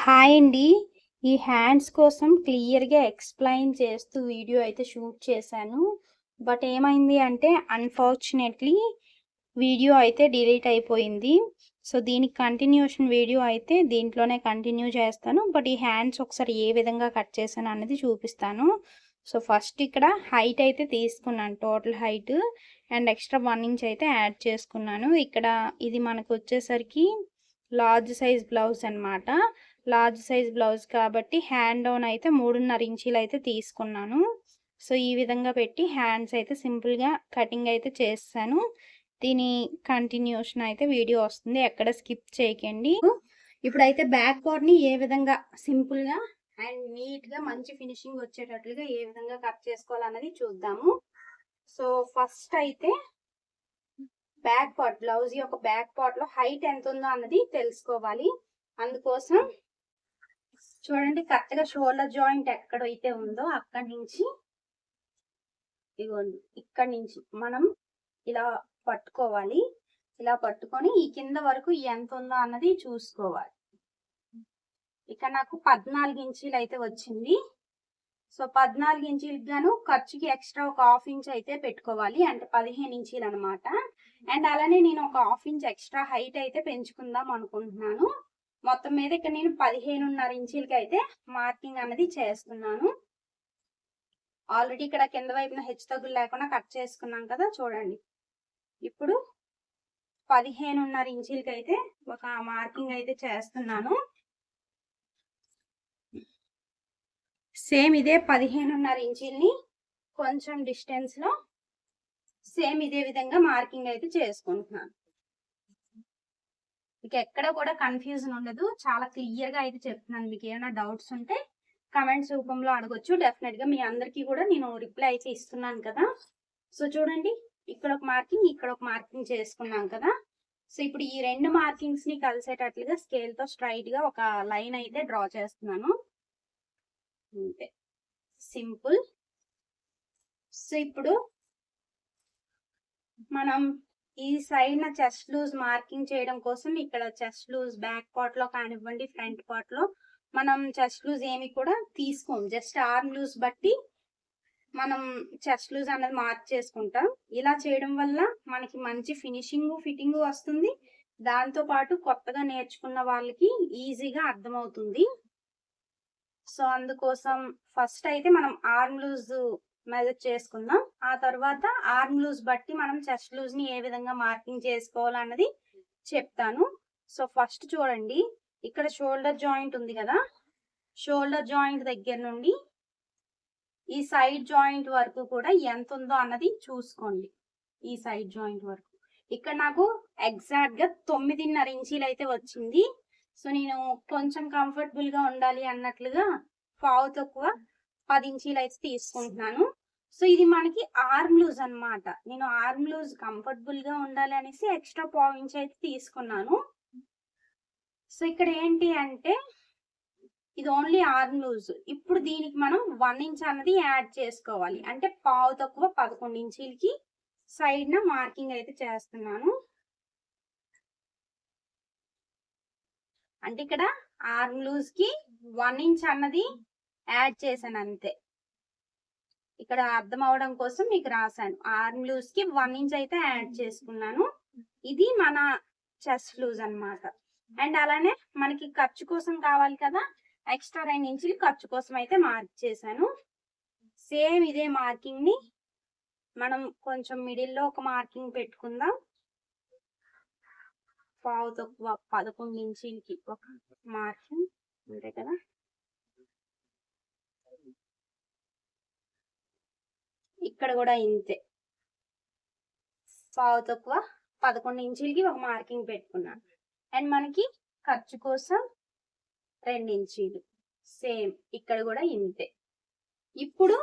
Hi అండి. ఈ hands కోసం క్లియర్‌గా ఎక్స్‌ప్లెయిన్ చేస్తూ వీడియో అయితే షూట్ చేశాను. బట్ ఏమైంది అంటే అన్‌ఫార్చునేట్‌లీ వీడియో అయితే డిలీట్ అయిపోయింది. సో, దీనికి కంటిన్యూషన్ వీడియో అయితే దీంట్లోనే కంటిన్యూ చేస్తాను. బట్ ఈ హ్యాండ్స్ ఒకసారి ఏ విధంగా కట్ చేశాను అనేది చూపిస్తాను. సో, ఫస్ట్ ఇక్కడ హైట్ అయితే తీసుకున్నాను. Total height and extra 1 inch అయితే యాడ్ చేసుకున్నాను. ఇక్కడ ఇది మనకు వచ్చేసరికి లార్జ్ సైజ్ బ్లౌజ్ అనమాట. లార్జ్ సైజ్ బ్లౌజ్ కాబట్టి హ్యాండ్ డౌన్ అయితే 3.5 ఇంచీలు అయితే తీసుకున్నాను. సో, ఈ విధంగా పెట్టి హ్యాండ్స్ అయితే సింపుల్‌గా కటింగ్ అయితే చేసేసాను. దీని కంటిన్యూషన్ అయితే వీడియో వస్తుంది. ఎక్కడ స్కిప్ చేయకండి. ఇప్పుడైతే బ్యాక్ పార్ట్‌ని ఏ విధంగా సింపుల్‌గా అండ్ నీట్‌గా మంచి ఫినిషింగ్ వచ్చేటట్లుగా ఏ విధంగా కట్ చేసుకోవాలన్నది చూద్దాము. సో, ఫస్ట్ అయితే బ్యాక్ పార్ట్ బ్లౌజ్ యొక్క బ్యాక్ పార్ట్ లో హైట్ ఎంత ఉందో అన్నది తెలుసుకోవాలి. అందుకోసం చూడండి, కరెక్ట్ గా షోల్డర్ జాయింట్ ఎక్కడైతే ఉందో అక్కడి నుంచి ఇగోండి ఇక్కడి నుంచి మనం ఇలా పట్టుకోవాలి. ఇలా పట్టుకొని ఈ కింద వరకు ఎంత ఉందో అన్నది చూసుకోవాలి. ఇక్కడ నాకు 14 ఇంచీలు అయితే వచ్చింది. సో 14 ఇంచీలకు గాను ఖర్చుకి ఎక్స్ట్రా ఒక 1/2 ఇంచ్ అయితే పెట్టుకోవాలి. అంటే 15 ఇంచీలు అనమాట. అండ్ అలానే నేను ఒక 1/2 ఇంచ్ ఎక్స్ట్రా హైట్ అయితే పెంచుకుందాం అనుకుంటున్నాను. మొత్తం మీద ఇక్కడ నేను 15.5 ఇంచీలకి అయితే మార్కింగ్ అనేది చేస్తున్నాను. ఆల్రెడీ ఇక్కడ కింద వైపున హెచ్చు తగ్గులు లేకుండా కట్ చేసుకున్నాం కదా, చూడండి. ఇప్పుడు 15.5 ఇంచీలకి అయితే ఒక మార్కింగ్ అయితే చేస్తున్నాను. సేమ్ ఇదే 15.5 ఇంచీల్ని కొంచెం డిస్టెన్స్ లో సేమ్ ఇదే విధంగా మార్కింగ్ అయితే చేసుకుంటున్నాను. మీకు ఎక్కడ కూడా కన్ఫ్యూజన్ ఉండదు. చాలా క్లియర్ గా అయితే చెప్తున్నాను. మీకు ఏమైనా డౌట్స్ ఉంటే కమెంట్స్ రూపంలో అడగొచ్చు. డెఫినెట్ గా మీ అందరికీ కూడా నేను రిప్లై అయితే ఇస్తున్నాను కదా. సో చూడండి, ఇక్కడ ఒక మార్కింగ్, ఇక్కడ ఒక మార్కింగ్ చేసుకున్నాం కదా. సో ఇప్పుడు ఈ రెండు మార్కింగ్స్ ని కలిసేటట్లుగా స్కేల్ తో స్ట్రైట్ గా ఒక లైన్ అయితే డ్రా చేస్తున్నాను. అంతే, సింపుల్. సో ఇప్పుడు మనం ఈ సైడ్ నా చెస్ట్ లూజ్ మార్కింగ్ చేయడం కోసం ఇక్కడ చెస్ట్ లూజ్ బ్యాక్ పార్ట్ లో కానివ్వండి, ఫ్రంట్ పార్ట్ లో మనం చెస్ట్ లూజ్ ఏమి కూడా తీసుకోం. జస్ట్ ఆర్మ్ లూజ్ బట్టి మనం చెస్ట్ లూజ్ అనేది మార్క్ చేసుకుంటాం. ఇలా చేయడం వల్ల మనకి మంచి ఫినిషింగ్ ఫిట్టింగ్ వస్తుంది. దాంతో పాటు కొత్తగా నేర్చుకున్న వాళ్ళకి ఈజీగా అర్థమవుతుంది. సో అందుకోసం ఫస్ట్ అయితే మనం ఆర్మ్ లూజ్ మెజర్ చేసుకుందాం. ఆ తర్వాత ఆర్మ్ లూజ్ బట్టి మనం చెస్ట్ లూజ్ ని ఏ విధంగా మార్కింగ్ చేసుకోవాలన్నది చెప్తాను. సో ఫస్ట్ చూడండి, ఇక్కడ షోల్డర్ జాయింట్ ఉంది కదా. షోల్డర్ జాయింట్ దగ్గర నుండి ఈ సైడ్ జాయింట్ వరకు కూడా ఎంత ఉందో అన్నది చూసుకోండి. ఈ సైడ్ జాయింట్ వరకు ఇక్కడ నాకు ఎగ్జాక్ట్ గా 9.5 ఇంచీలు అయితే వచ్చింది. సో నేను కొంచెం కంఫర్టబుల్ గా ఉండాలి అన్నట్లుగా పావు తక్కువ 10 ఇంచీలు అయితే తీసుకుంటున్నాను. సో ఇది మనకి ఆర్మ్ లూజ్ అన్నమాట. నేను ఆర్మ్ లూజ్ కంఫర్టబుల్ గా ఉండాలి అనేసి ఎక్స్ట్రా పావు ఇంచ్ అయితే తీసుకున్నాను. సో ఇక్కడ ఏంటి అంటే ఇది ఓన్లీ ఆర్మ్ లూజ్. ఇప్పుడు దీనికి మనం 1 ఇంచ్ అన్నది యాడ్ చేసుకోవాలి. అంటే పావు తక్కువ 11 ఇంచీలకి సైడ్ న మార్కింగ్ అయితే చేస్తున్నాను. అంటే ఇక్కడ ఆర్మ్ లూజ్ కి 1 ఇంచ్ అన్నది యాడ్ చేశాను అంతే. ఇక్కడ అర్థం అవడం కోసం మీకు రాశాను. ఆర్మ్ లూజ్ కి 1 ఇంచ్ అయితే యాడ్ చేసుకున్నాను. ఇది మన చెస్ట్ లూజ్ అన్నమాట. అండ్ అలానే మనకి ఖర్చు కోసం కావాలి కదా, ఎక్స్ట్రా 2 ఇంచులు ఖర్చు కోసం అయితే మార్క్ చేశాను. సేమ్ ఇదే మార్కింగ్ ని మనం కొంచెం మిడిల్ లో ఒక మార్కింగ్ పెట్టుకుందాం. పావు తక్కువ 11 ఇంచులకి ఒక మార్కింగ్, అంతే కదా. ఇక్కడ కూడా ఇంతే, పావు తక్కువ 11 ఇంచులకి ఒక మార్కింగ్ పెట్టుకున్నాను. అండ్ మనకి ఖర్చు కోసం 2 ఇంచీలు సేమ్ ఇక్కడ కూడా ఇంతే. ఇప్పుడు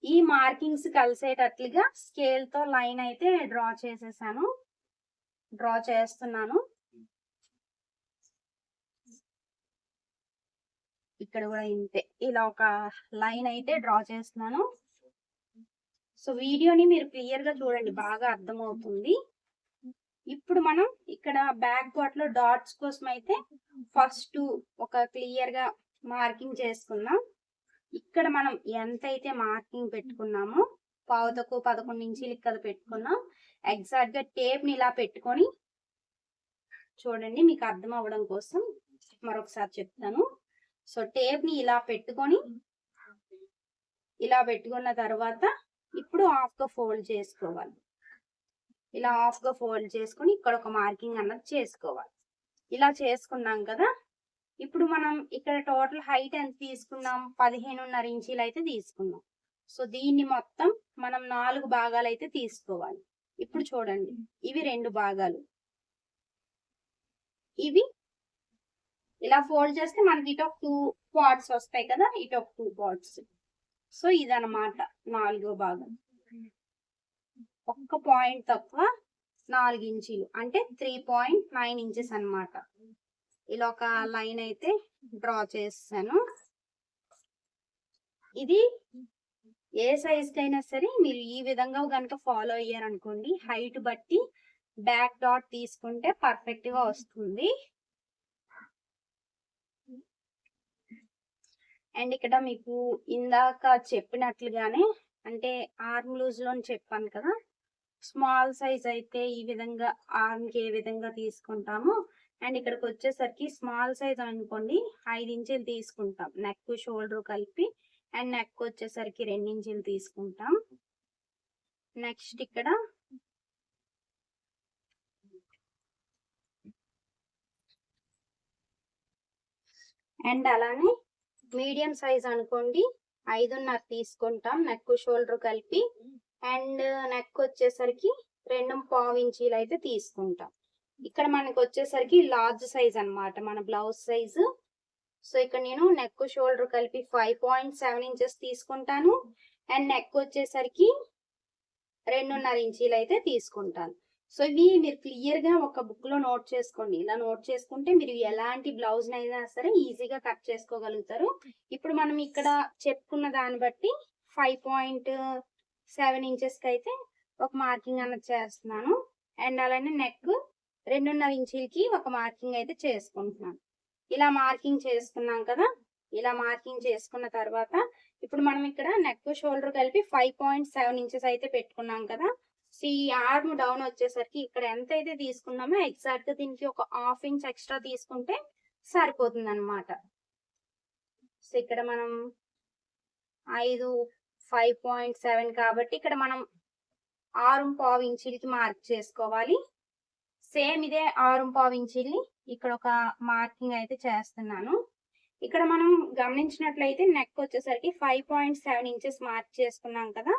ఈ మార్కింగ్స్ కలిసేటట్లుగా స్కేల్ తో లైన్ అయితే డ్రా చేస్తున్నాను. ఇక్కడ కూడా ఇంతే, ఇలా ఒక లైన్ అయితే డ్రా చేస్తున్నాను. సో వీడియోని మీరు క్లియర్ గా చూడండి, బాగా అర్థమవుతుంది. ఇప్పుడు మనం ఇక్కడ బ్యాక్ పార్ట్ లో డాట్స్ కోసం అయితే ఫస్ట్ ఒక క్లియర్ గా మార్కింగ్ చేసుకుందాం. ఇక్కడ మనం ఎంతైతే మార్కింగ్ పెట్టుకున్నామో పావుతకు 11 ఇంచీలకి కదా పెట్టుకున్నాం. ఎగ్జాక్ట్ గా టేప్ ని ఇలా పెట్టుకొని చూడండి, మీకు అర్థం అవ్వడం కోసం మరొకసారి చెప్తాను. సో టేప్ ని ఇలా పెట్టుకొని ఇలా పెట్టుకున్న తర్వాత ఇప్పుడు హాఫ్ గా ఫోల్డ్ చేసుకోవాలి. ఇలా హాఫ్ గా ఫోల్డ్ చేసుకొని ఇక్కడ ఒక మార్కింగ్ అన్నది చేసుకోవాలి. ఇలా చేసుకున్నాం కదా. ఇప్పుడు మనం ఇక్కడ టోటల్ హైట్ ఎంత తీసుకున్నాం? 15.5 ఇంచీలు అయితే తీసుకున్నాం. సో దీన్ని మొత్తం మనం 4 భాగాలు అయితే తీసుకోవాలి. ఇప్పుడు చూడండి, ఇవి 2 భాగాలు, ఇవి ఇలా ఫోల్డ్ చేస్తే మనకి ఇటు ఒక 2 పార్ట్స్ వస్తాయి కదా, ఇటు ఒక 2 పార్ట్స్. సో ఇదన్నమాట 4వ భాగం. ఒక్క పాయింట్ తక్కువ 4 ఇంచీలు అంటే 3.9 ఇంచెస్ అన్నమాట. ఇలా ఒక లైన్ అయితే డ్రా చేస్తాను. ఇది ఏ సైజ్ కైనా సరే మీరు ఈ విధంగా కనుక ఫాలో అయ్యారనుకోండి, హైట్ బట్టి బ్యాక్ డాట్ తీసుకుంటే పర్ఫెక్ట్ గా వస్తుంది. అండ్ ఇక్కడ మీకు ఇందాక చెప్పినట్లుగానే, అంటే ఆర్మ్ లూజ్ లో చెప్పాను కదా, స్మాల్ సైజ్ అయితే ఈ విధంగా ఆర్మ్ కి ఏ విధంగా తీసుకుంటామో, అండ్ ఇక్కడికి వచ్చేసరికి స్మాల్ సైజ్ అనుకోండి 5 ఇంచీలు తీసుకుంటాం నెక్ షోల్డర్ కలిపి, అండ్ నెక్ వచ్చేసరికి 2 ఇంచీలు తీసుకుంటాం. నెక్స్ట్ ఇక్కడ అండ్ అలానే మీడియం సైజ్ అనుకోండి 5.5 తీసుకుంటాం నెక్ షోల్డర్ కలిపి, అండ్ నెక్ వచ్చేసరికి 2.5 ఇంచీలు అయితే తీసుకుంటాం. ఇక్కడ మనకు వచ్చేసరికి లార్జ్ సైజ్ అన్నమాట మన బ్లౌజ్ సైజు. సో ఇక్కడ నేను నెక్ షోల్డర్ కలిపి 5.7 ఇంచెస్ తీసుకుంటాను, అండ్ నెక్ వచ్చేసరికి 2.5 ఇంచీలు అయితే తీసుకుంటాను. సో ఇవి మీరు క్లియర్ గా ఒక బుక్ లో నోట్ చేసుకోండి. ఇలా నోట్ చేసుకుంటే మీరు ఎలాంటి బ్లౌజ్ అయినా సరే ఈజీగా కట్ చేసుకోగలుగుతారు. ఇప్పుడు మనం ఇక్కడ చెప్పుకున్న దాన్ని బట్టి 5.7 ఇంచెస్ కి అయితే ఒక మార్కింగ్ అన్నది చేస్తున్నాను, అండ్ అలానే నెక్ 2.5 ఇంచీలకి ఒక మార్కింగ్ అయితే చేసుకుంటున్నాను. ఇలా మార్కింగ్ చేసుకున్నాం కదా. ఇలా మార్కింగ్ చేసుకున్న తర్వాత ఇప్పుడు మనం ఇక్కడ నెక్ షోల్డర్ కలిపి 5.7 ఇంచెస్ అయితే పెట్టుకున్నాం కదా. సో ఈ ఆర్మ్ డౌన్ వచ్చేసరికి ఇక్కడ ఎంత అయితే తీసుకున్నామో ఎగ్జాక్ట్ గా దీనికి ఒక 1/2 ఇంచ్ ఎక్స్ట్రా తీసుకుంటే సరిపోతుంది అనమాట. సో ఇక్కడ మనం 5.7 కాబట్టి ఇక్కడ మనం 6.5 ఇంచీలకి మార్క్ చేసుకోవాలి. సేమ్ ఇదే 6.5 ఇంచీల్ని ఇక్కడ ఒక మార్కింగ్ అయితే చేస్తున్నాను. ఇక్కడ మనం గమనించినట్లయితే నెక్ వచ్చేసరికి 5.7 ఇంచెస్ మార్క్ చేసుకున్నాం కదా.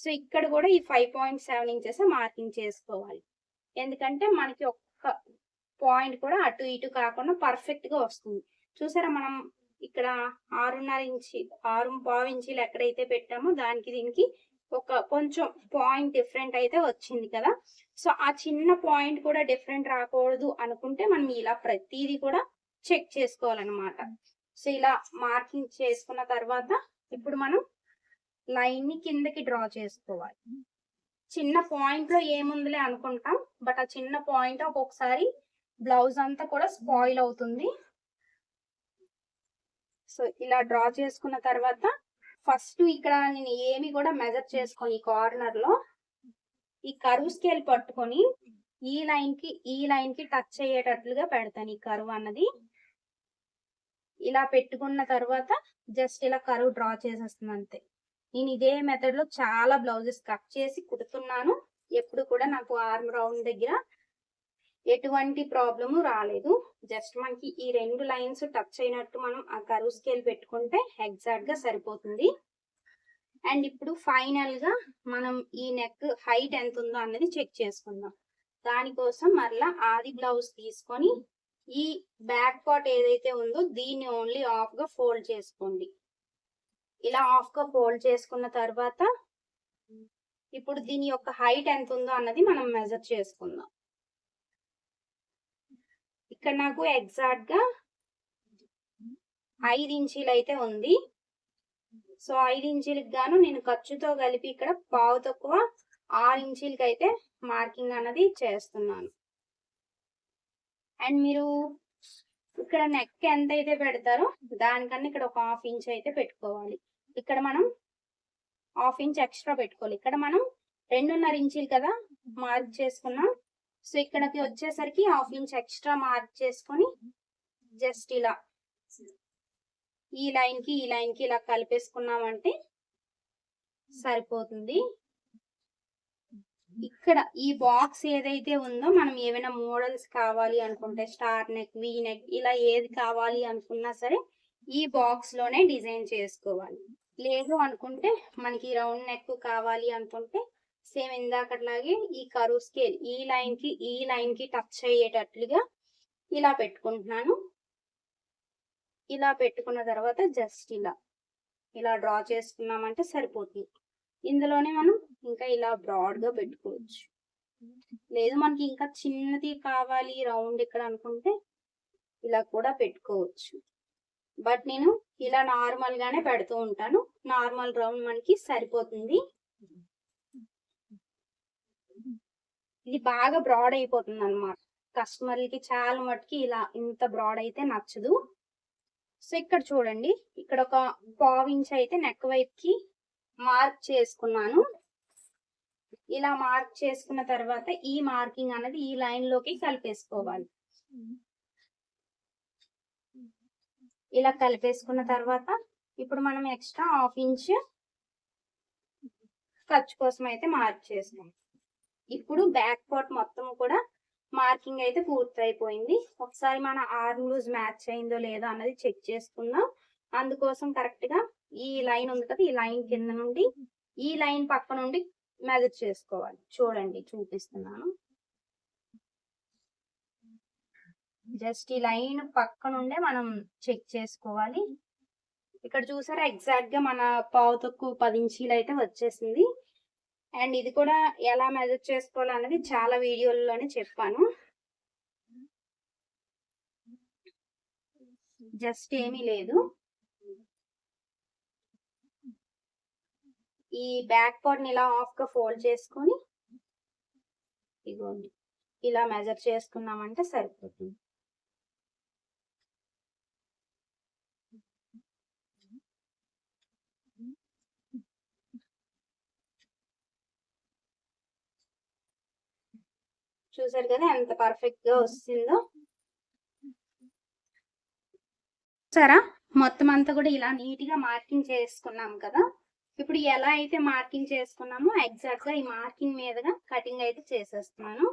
సో ఇక్కడ కూడా ఈ 5.7 ఇంచెస్ మార్కింగ్ చేసుకోవాలి. ఎందుకంటే మనకి ఒక్క పాయింట్ కూడా అటు ఇటు కాకుండా పర్ఫెక్ట్ గా వస్తుంది. చూసారా, మనం ఇక్కడ 6.5 ఇంచీలు ఎక్కడైతే పెట్టామో దానికి దీనికి ఒక కొంచెం పాయింట్ డిఫరెంట్ అయితే వచ్చింది కదా. సో ఆ చిన్న పాయింట్ కూడా డిఫరెంట్ రాకూడదు అనుకుంటే మనం ఇలా ప్రతిదీ కూడా చెక్ చేసుకోవాలన్నమాట. సో ఇలా మార్కింగ్ చేసుకున్న తర్వాత ఇప్పుడు మనం లైన్ ని కిందకి డ్రా చేసుకోవాలి. చిన్న పాయింట్ లో ఏముందిలే అనుకుంటాం, బట్ ఆ చిన్న పాయింట్ ఒక్కొక్కసారి బ్లౌజ్ అంతా కూడా స్పాయిల్ అవుతుంది. సో ఇలా డ్రా చేసుకున్న తర్వాత ఫస్ట్ ఇక్కడ నేను ఏమి కూడా మెజర్ చేసుకొని కార్నర్ లో ఈ కర్వ్ స్కేల్ పట్టుకొని ఈ లైన్ కి టచ్ అయ్యేటట్లుగా పెడతాను. ఈ కర్వ్ అన్నది ఇలా పెట్టుకున్న తర్వాత జస్ట్ ఇలా కర్వ్ డ్రా చేసేస్తుంది అంతే. నేను ఇదే మెథడ్ లో చాలా బ్లౌజెస్ కట్ చేసి కుడుతున్నాను. ఎప్పుడు కూడా నాకు ఆర్మ్ రౌండ్ దగ్గర ఎటువంటి ప్రాబ్లము రాలేదు. జస్ట్ మనకి ఈ 2 లైన్స్ టచ్ అయినట్టు మనం ఆ కర్వ్ స్కేల్ పెట్టుకుంటే ఎగ్జాక్ట్ గా సరిపోతుంది. అండ్ ఇప్పుడు ఫైనల్ గా మనం ఈ నెక్ హైట్ ఎంత ఉందో అన్నది చెక్ చేసుకుందాం. దానికోసం మరలా ఆది బ్లౌజ్ తీసుకొని ఈ బ్యాక్ పార్ట్ ఏదైతే ఉందో దీన్ని ఓన్లీ హాఫ్ గా ఫోల్డ్ చేసుకోండి. ఇలా హాఫ్ గా ఫోల్డ్ చేసుకున్న తర్వాత ఇప్పుడు దీని యొక్క హైట్ ఎంత ఉందో అన్నది మనం మెజర్ చేసుకుందాం. ఇక్కడ నాకు ఎగ్జాక్ట్ గా 5 ఇంచీలు అయితే ఉంది. సో 5 ఇంచీలకు గాను నేను ఖర్చుతో కలిపి ఇక్కడ పావు తక్కువ 6 ఇంచీలకి అయితే మార్కింగ్ అన్నది చేస్తున్నాను. అండ్ మీరు ఇక్కడ నెక్ ఎంత అయితే పెడతారో దానికన్నా ఇక్కడ ఒక 1/2 ఇంచ్ అయితే పెట్టుకోవాలి. ఇక్కడ మనం 1/2 ఇంచ్ ఎక్స్ట్రా పెట్టుకోవాలి. ఇక్కడ మనం 2.5 ఇంచులు కదా మార్క్ చేసుకున్నాం. సో ఇక్కడికి వచ్చేసరికి 1/2 ఇంచ్ ఎక్స్ట్రా మార్క్ చేసుకొని జస్ట్ ఇలా ఈ లైన్ కి ఇలా కలిపేసుకున్నామంటే సరిపోతుంది. ఇక్కడ ఈ బాక్స్ ఏదైతే ఉందో మనం ఏమైనా మోడల్స్ కావాలి అనుకుంటే స్టార్ నెక్, వీ నెక్ ఇలా ఏది కావాలి అనుకున్నా సరే ఈ బాక్స్ లోనే డిజైన్ చేసుకోవాలి. లేదు అనుకుంటే మనకి రౌండ్ నెక్ కావాలి అనుకుంటే సేమ్ ఇందాకట్లాగే ఈ కరువు స్కేల్ ఈ లైన్ కి టచ్ అయ్యేటట్లుగా ఇలా పెట్టుకుంటున్నాను. ఇలా పెట్టుకున్న తర్వాత జస్ట్ ఇలా డ్రా చేసుకున్నామంటే సరిపోతుంది. ఇందులోనే మనం ఇంకా ఇలా బ్రాడ్ గా పెట్టుకోవచ్చు. లేదు మనకి ఇంకా చిన్నది కావాలి రౌండ్ ఇక్కడ అనుకుంటే ఇలా కూడా పెట్టుకోవచ్చు. బట్ నేను ఇలా నార్మల్ గానే పెడుతూ ఉంటాను. నార్మల్ రౌండ్ మనకి సరిపోతుంది. ఇది బాగా బ్రాడ్ అయిపోతుంది అన్నమాట. కస్టమర్లకి చాలా మటుకి ఇలా ఇంత బ్రాడ్ అయితే నచ్చదు. సో ఇక్కడ చూడండి, ఇక్కడ ఒక 1/2 ఇంచ్ అయితే నెక్ వైపుకి మార్క్ చేసుకున్నాను. ఇలా మార్క్ చేసుకున్న తర్వాత ఈ మార్కింగ్ అనేది ఈ లైన్ లోకి కలిపేసుకోవాలి. ఇలా కలిపేసుకున్న తర్వాత ఇప్పుడు మనం ఎక్స్ట్రా 1/2 ఇంచ్ ఖర్చు కోసం అయితే మార్క్ చేస్తాం. ఇప్పుడు బ్యాక్ పార్ట్ మొత్తం కూడా మార్కింగ్ అయితే పూర్తి అయిపోయింది. ఒకసారి మన ఆర్మ్ లూజ్ మ్యాచ్ అయిందో లేదో అన్నది చెక్ చేసుకుందాం. అందుకోసం కరెక్ట్ గా ఈ లైన్ ఉంది కదా, ఈ లైన్ కింద నుండి ఈ లైన్ పక్క నుండి మెజర్ చేసుకోవాలి. చూడండి చూపిస్తున్నాను. జస్ట్ ఈ లైన్ పక్క నుండే మనం చెక్ చేసుకోవాలి. ఇక్కడ చూసారా ఎగ్జాక్ట్ గా మన పావు తక్కువ 10 ఇంచీలు అయితే వచ్చేసింది. అండ్ ఇది కూడా ఎలా మెజర్ చేసుకోవాలి అనేది చాలా వీడియోల్లోనే చెప్పాను. జస్ట్ ఏమీ లేదు, ఈ బ్యాక్ పార్ట్ ని ఇలా హాఫ్ గా ఫోల్డ్ చేసుకొని ఇగోండి ఇలా మెజర్ చేసుకున్నామంటే సరిపోతుంది. చూసారు కదా ఎంత పర్ఫెక్ట్ గా వస్తుందో. సరే మొత్తం అంతా కూడా ఇలా నీట్ గా మార్కింగ్ చేసుకున్నాం కదా. ఇప్పుడు ఎలా అయితే మార్కింగ్ చేసుకున్నామో ఎగ్జాక్ట్ గా ఈ మార్కింగ్ మీదగా కటింగ్ అయితే చేసేస్తున్నాను.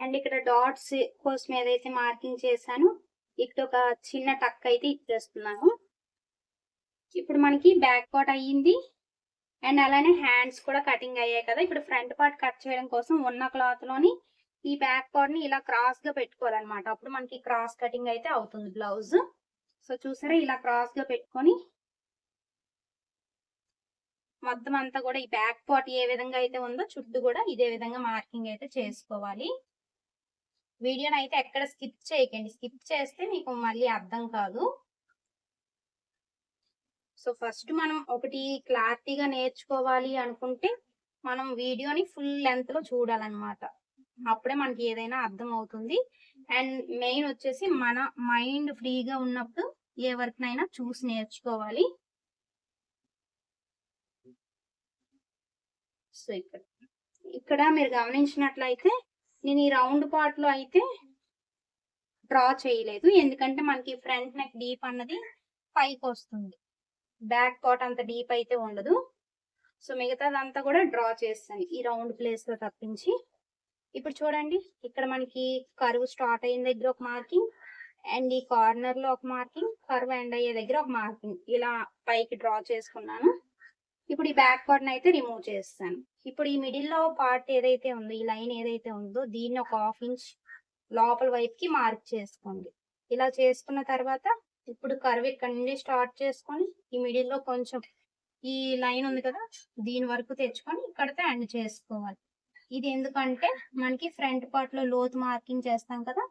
అండ్ ఇక్కడ డాట్స్ కోసం ఏదైతే మార్కింగ్ చేశానో ఇక్కడ ఒక చిన్న టక్ అయితే ఇచ్చేస్తున్నాను. ఇప్పుడు మనకి బ్యాక్ పార్ట్ అయ్యింది అండ్ అలానే హ్యాండ్స్ కూడా కటింగ్ అయ్యాయి కదా. ఇప్పుడు ఫ్రంట్ పార్ట్ కట్ చేయడం కోసం ఉన్న క్లాత్ లోని ఈ బ్యాక్ పార్ట్ ని ఇలా క్రాస్ గా పెట్టుకోవాలన్నమాట. అప్పుడు మనకి క్రాస్ కటింగ్ అయితే అవుతుంది బ్లౌజ్. సో చూసారా ఇలా క్రాస్ గా పెట్టుకొని మొత్తం అంతా కూడా ఈ బ్యాక్ పార్ట్ ఏ విధంగా అయితే ఉందో చుట్టూ కూడా ఇదే విధంగా మార్కింగ్ అయితే చేసుకోవాలి. వీడియోని అయితే ఎక్కడ స్కిప్ చేయకండి, స్కిప్ చేస్తే మీకు మళ్ళీ అర్థం కాదు. సో ఫస్ట్ మనం ఒకటి క్లారిటీగా నేర్చుకోవాలి అనుకుంటే మనం వీడియోని ఫుల్ లెంత్ లో చూడాలన్నమాట. అప్పుడే మనకి ఏదైనా అర్థం అవుతుంది. అండ్ మెయిన్ వచ్చేసి మన మైండ్ ఫ్రీగా ఉన్నప్పుడు ఏ వర్క్ నైనా చూసి నేర్చుకోవాలి. సో ఇక్కడ మీరు గమనించినట్లయితే నేను ఈ రౌండ్ పార్ట్ లో అయితే డ్రా చేయలేదు, ఎందుకంటే మనకి ఫ్రంట్ నెక్ డీప్ అన్నది పైకి వస్తుంది, బ్యాక్ పార్ట్ అంత డీప్ అయితే ఉండదు. సో మిగతాదంతా కూడా డ్రా చేస్తాను ఈ రౌండ్ ప్లేస్ లో తప్పించి. ఇప్పుడు చూడండి ఇక్కడ మనకి కర్వ్ స్టార్ట్ అయిన దగ్గర ఒక మార్కింగ్ అండ్ ఈ కార్నర్ లో ఒక మార్కింగ్, కర్వ్ ఎండ్ అయ్యే దగ్గర ఒక మార్కింగ్ ఇలా పైకి డ్రా చేసుకున్నాను. ఇప్పుడు ఈ బ్యాక్ పార్ట్ అయితే రిమూవ్ చేస్తాను. ఇప్పుడు ఈ మిడిల్ లో పార్ట్ ఏదైతే ఉందో, ఈ లైన్ ఏదైతే ఉందో దీన్ని ఒక 1/2 ఇంచ్ లోపల వైపుకి మార్క్ చేసుకోండి. ఇలా చేసుకున్న తర్వాత ఇప్పుడు కర్వ్ ఇక్కడ నుండి స్టార్ట్ చేసుకొని ఈ మిడిల్ లో కొంచెం ఈ లైన్ ఉంది కదా, దీని వరకు తెచ్చుకొని ఇక్కడితో ఎండ్ చేసుకోవాలి. ఇది ఎందుకంటే మనకి ఫ్రంట్ పార్ట్ లో లోతు మార్కింగ్ చేస్తాం కదా,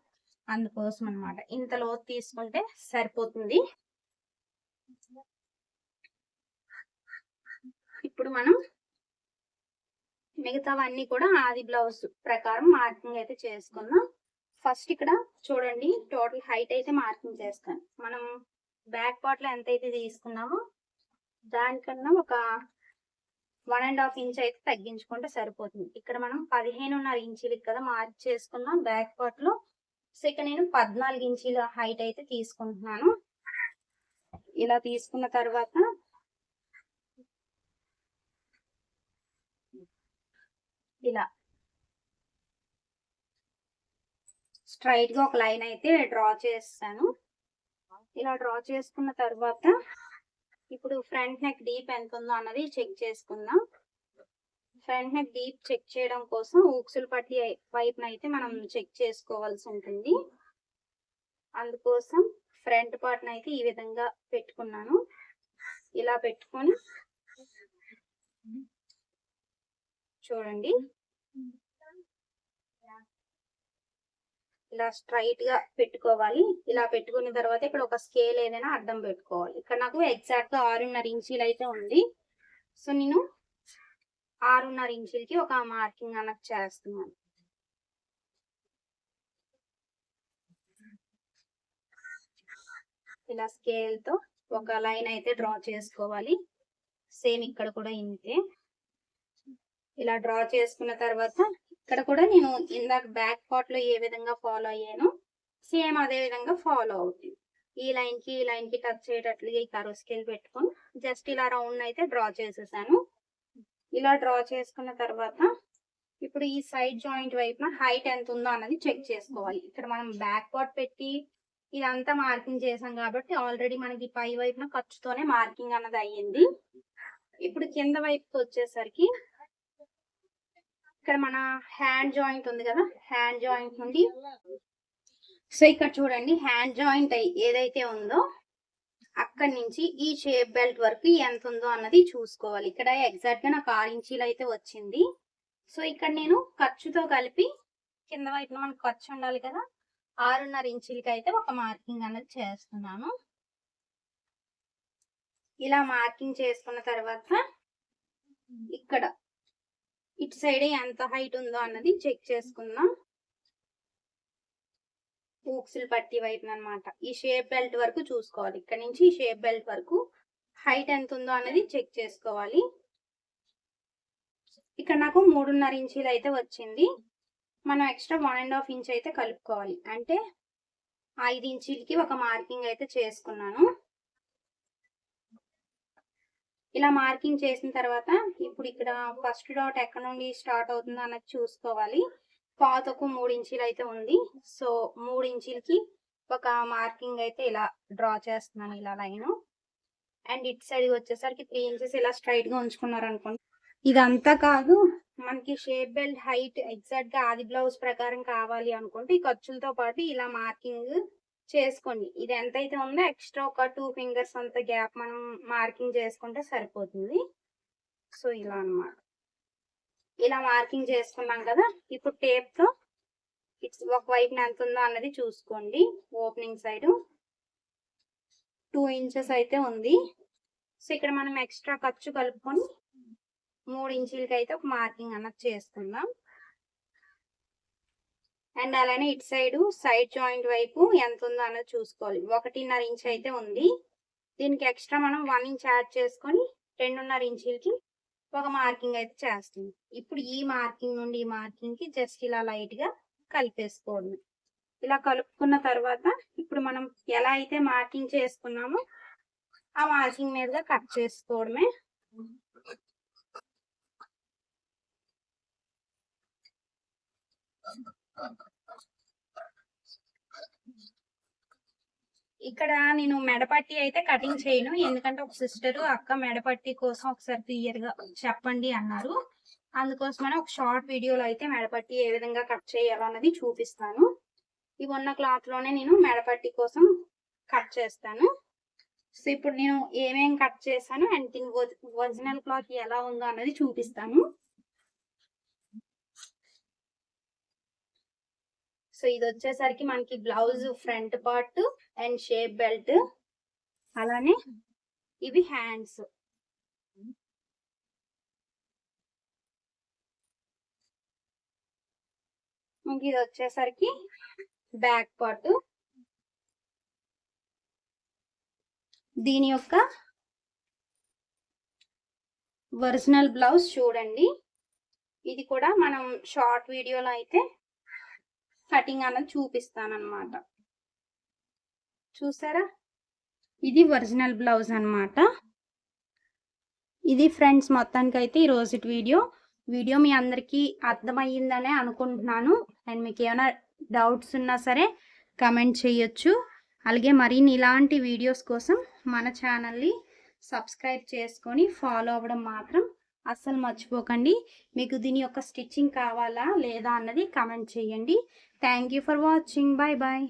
అందుకోసం అన్నమాట. ఇంత లోతు తీసుకుంటే సరిపోతుంది. ఇప్పుడు మనం మిగతావన్నీ కూడా ఆది బ్లౌజ్ ప్రకారం మార్కింగ్ అయితే చేసుకుందాం. ఫస్ట్ ఇక్కడ చూడండి, టోటల్ హైట్ అయితే మార్కింగ్ చేస్తాను. మనం బ్యాక్ పార్ట్ లో ఎంత అయితే తీసుకున్నామో దానికన్నా ఒక 1.5 ఇంచ్ అయితే తగ్గించుకుంటే సరిపోతుంది. ఇక్కడ మనం 15.5 ఇంచీలకి కదా మార్క్ చేసుకున్నాం బ్యాక్ పార్ట్ లో. సో ఇక్కడ నేను 14 ఇంచీల హైట్ అయితే తీసుకుంటున్నాను. ఇలా తీసుకున్న తర్వాత ఇలా స్ట్రైట్ గా ఒక లైన్ అయితే డ్రా చేస్తాను. ఇలా డ్రా చేసుకున్న తర్వాత ఇప్పుడు ఫ్రంట్ నెక్ డీప్ ఎంత ఉందో అన్నది చెక్ చేసుకుందాం. ఫ్రంట్ నెక్ డీప్ చెక్ చేయడం కోసం ఊక్సులు పట్టి వైపున అయితే మనం చెక్ చేసుకోవాల్సి ఉంటుంది. అందుకోసం ఫ్రంట్ పార్ట్ అయితే ఈ విధంగా పెట్టుకున్నాను. ఇలా పెట్టుకొని చూడండి, ఇలా స్ట్రైట్ గా పెట్టుకోవాలి. ఇలా పెట్టుకున్న తర్వాత ఇక్కడ ఒక స్కేల్ ఏదైనా అడ్డం పెట్టుకోవాలి. ఇక్కడ నాకు ఎగ్జాక్ట్ గా 6.5 ఇంచీలు అయితే ఉంది. సో నేను 6.5 ఇంచీలకి ఒక మార్కింగ్ అన్నది చేస్తున్నాను. ఇలా స్కేల్ తో ఒక లైన్ అయితే డ్రా చేసుకోవాలి. సేమ్ ఇక్కడ కూడా ఇంతే. ఇలా డ్రా చేసుకున్న తర్వాత ఇక్కడ కూడా నేను ఇందాక బ్యాక్ పార్ట్ లో ఏ విధంగా ఫాలో అయ్యానో సేమ్ అదే విధంగా ఫాలో అవుతుంది. ఈ లైన్ కి టచ్ అయ్యేటట్లుగా ఈ కర్వ్ స్కేల్ పెట్టుకొని జస్ట్ ఇలా రౌండ్ అయితే డ్రా చేసేసాను. ఇలా డ్రా చేసుకున్న తర్వాత ఇప్పుడు ఈ సైడ్ జాయింట్ వైపున హైట్ ఎంత ఉందో అన్నది చెక్ చేసుకోవాలి. ఇక్కడ మనం బ్యాక్ పార్ట్ పెట్టి ఇదంతా మార్కింగ్ చేసాం కాబట్టి ఆల్రెడీ మనకి పై వైపున ఖర్చుతోనే మార్కింగ్ అన్నది అయ్యింది. ఇప్పుడు కింద వైపుకి వచ్చేసరికి ఇక్కడ మన హ్యాండ్ జాయింట్ ఉంది కదా, హ్యాండ్ జాయింట్ నుండి సో ఇక్కడ చూడండి, హ్యాండ్ జాయింట్ ఏదైతే ఉందో అక్కడి నుంచి ఈ షేప్ బెల్ట్ వరకు ఎంత ఉందో అన్నది చూసుకోవాలి. ఇక్కడ ఎగ్జాక్ట్ గా నాకు 6 ఇంచీలు అయితే వచ్చింది. సో ఇక్కడ నేను ఖర్చుతో కలిపి కింద వైపున మనకు ఖర్చు ఉండాలి కదా, 6.5 ఇంచీలకి అయితే ఒక మార్కింగ్ అన్నది చేస్తున్నాను. ఇలా మార్కింగ్ చేసుకున్న తర్వాత ఇక్కడ ఇటు సైడ్ ఎంత హైట్ ఉందో అన్నది చెక్ చేసుకుందాం. ఊక్సులు పట్టి వైపున అనమాట ఈ షేప్ బెల్ట్ వరకు చూసుకోవాలి. ఇక్కడ నుంచి ఈ షేప్ బెల్ట్ వరకు హైట్ ఎంత ఉందో అన్నది చెక్ చేసుకోవాలి. ఇక్కడ నాకు 3.5 ఇంచీలు అయితే వచ్చింది. మనం ఎక్స్ట్రా 1.5 ఇంచ్ అయితే కలుపుకోవాలి. అంటే 5 ఇంచీలకి ఒక మార్కింగ్ అయితే చేసుకున్నాను. ఇలా మార్కింగ్ చేసిన తర్వాత ఇప్పుడు ఇక్కడ ఫస్ట్ డాట్ ఎక్కడ నుండి స్టార్ట్ అవుతుందో అన్నది చూసుకోవాలి. పాతకు 3 ఇంచీలు అయితే ఉంది. సో 3 ఇంచీలకి ఒక మార్కింగ్ అయితే ఇలా డ్రా చేస్తున్నాను, ఇలా లైన్. అండ్ ఇటు సైడ్ వచ్చేసరికి 3 ఇంచెస్ ఇలా స్ట్రైట్ గా ఉంచుకున్నారు అనుకోండి. ఇదంతా కాదు, మనకి షేప్ బెల్ట్ హైట్ ఎగ్జాక్ట్ గా ఆది బ్లౌజ్ ప్రకారం కావాలి అనుకుంటే ఈ ఖర్చులతో పాటు ఇలా మార్కింగ్ చేసుకోండి. ఇది ఎంత అయితే ఉందో ఎక్స్ట్రా ఒక 2 ఫింగర్స్ అంత గ్యాప్ మనం మార్కింగ్ చేసుకుంటే సరిపోతుంది. సో ఇలా అన్నమాట. ఇలా మార్కింగ్ చేసుకున్నాం కదా, ఇప్పుడు టేప్ తో ఒక వైపున ఎంత ఉందో అన్నది చూసుకోండి. ఓపెనింగ్ సైడ్ 2 ఇంచెస్ అయితే ఉంది. సో ఇక్కడ మనం ఎక్స్ట్రా ఖర్చు కలుపుకొని 3 ఇంచీలకి అయితే ఒక మార్కింగ్ అన్నది చేసుకుందాం. అండ్ అలానే ఇటు సైడ్ జాయింట్ వైపు ఎంత ఉందో అన్నది చూసుకోవాలి. 1.5 ఇంచ్ అయితే ఉంది. దీనికి ఎక్స్ట్రా మనం 1 ఇంచ్ యాడ్ చేసుకొని 2.5 ఇంచీలకి ఒక మార్కింగ్ అయితే చేస్తుంది. ఇప్పుడు ఈ మార్కింగ్ నుండి ఈ మార్కింగ్ కి జస్ట్ ఇలా లైట్ గా కలిపేసుకోవడం. ఇలా కలుపుకున్న తర్వాత ఇప్పుడు మనం ఎలా అయితే మార్కింగ్ చేసుకున్నామో ఆ మార్కింగ్ మీదుగా కట్ చేసుకోవడమే. ఇక్కడ నేను మెడపట్టి అయితే కటింగ్ చేయను, ఎందుకంటే ఒక సిస్టర్ అక్క మెడపట్టి కోసం ఒకసారి క్లియర్ గా చెప్పండి అన్నారు. అందుకోసమని ఒక షార్ట్ వీడియోలో అయితే మెడపట్టి ఏ విధంగా కట్ చేయాలో అన్నది చూపిస్తాను. ఇవి ఉన్న క్లాత్ లోనే నేను మెడపట్టి కోసం కట్ చేస్తాను. సో ఇప్పుడు నేను ఏమేం కట్ చేశాను అండ్ దీని ఒరిజినల్ క్లాత్ ఎలా ఉందో అన్నది చూపిస్తాను. సో ఇది వచ్చేసరికి మనకి blouse front part and shape belt, అలానే ఇవి హ్యాండ్స్. ఇంక ఇది వచ్చేసరికి బ్యాక్ పార్ట్. దీని యొక్క ఒరిజినల్ బ్లౌజ్ చూడండి. ఇది కూడా మనం షార్ట్ వీడియోలో అయితే కటింగ్ అన్నది చూపిస్తాను అనమాట. చూసారా, ఇది ఒరిజినల్ బ్లౌజ్ అన్నమాట. ఇది ఫ్రెండ్స్ మొత్తానికి అయితే ఈ రోజు వీడియో మీ అందరికీ అర్థమయ్యిందనే అనుకుంటున్నాను. అండ్ మీకు ఏమైనా డౌట్స్ ఉన్నా సరే కమెంట్ చేయొచ్చు. అలాగే మరిన్ని ఇలాంటి వీడియోస్ కోసం మన ఛానల్ని సబ్స్క్రైబ్ చేసుకొని ఫాలో అవ్వడం మాత్రం అస్సలు మర్చిపోకండి. మీకు దీని యొక్క స్టిచ్చింగ్ కావాలా లేదా అన్నది కమెంట్ చేయండి. Thank you for watching. Bye bye.